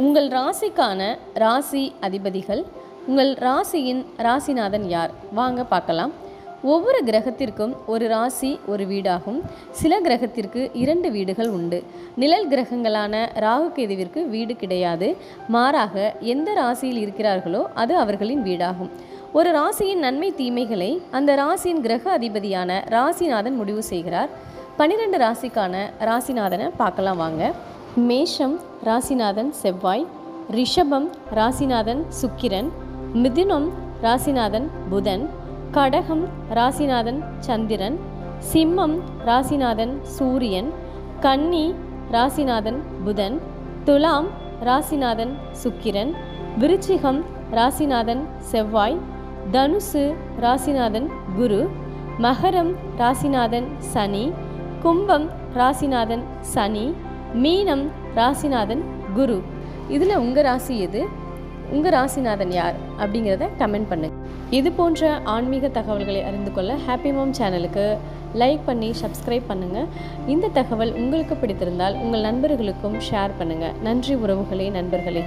உங்கள் ராசிக்கான ராசி அதிபதிகள். உங்கள் ராசியின் ராசிநாதன் யார்? வாங்க பார்க்கலாம். ஒவ்வொரு கிரகத்திற்கும் ஒரு ராசி ஒரு வீடாகும். சில கிரகத்திற்கு 2 வீடுகள் உண்டு. நிழல் கிரகங்களான ராகு கேதுவிற்கு வீடு கிடையாது. மாறாக எந்த ராசியில் இருக்கிறார்களோ அது அவர்களின் வீடாகும். ஒரு ராசியின் நன்மை தீமைகளை அந்த ராசியின் கிரக அதிபதியான ராசிநாதன் முடிவு செய்கிறார். 12 ராசிக்கான ராசிநாதனை பார்க்கலாம் வாங்க. மேஷம் ராசிநாதன் செவ்வாய், ரிஷபம் ராசிநாதன் சுக்கிரன், மிதுனம் ராசிநாதன் புதன், கடகம் ராசிநாதன் சந்திரன், சிம்மம் ராசிநாதன் சூரியன், கன்னி ராசிநாதன் புதன், துலாம் ராசிநாதன் சுக்கிரன், விருச்சிகம் ராசிநாதன் செவ்வாய், தனுசு ராசிநாதன் குரு, மகரம் ராசிநாதன் சனி, கும்பம் ராசிநாதன் சனி, மீனம் ராசிநாதன் குரு. இதில் உங்கள் ராசி எது? உங்கள் ராசிநாதன் யார் அப்படிங்கிறத கமெண்ட் பண்ணுங்கள். இது போன்ற ஆன்மீக தகவல்களை அறிந்து கொள்ள ஹாப்பி மாம் சேனலுக்கு லைக் பண்ணி சப்ஸ்கிரைப் பண்ணுங்கள். இந்த தகவல் உங்களுக்கு பிடித்திருந்தால் உங்கள் நண்பர்களுக்கும் ஷேர் பண்ணுங்கள். நன்றி உறவுகளே, நண்பர்களே.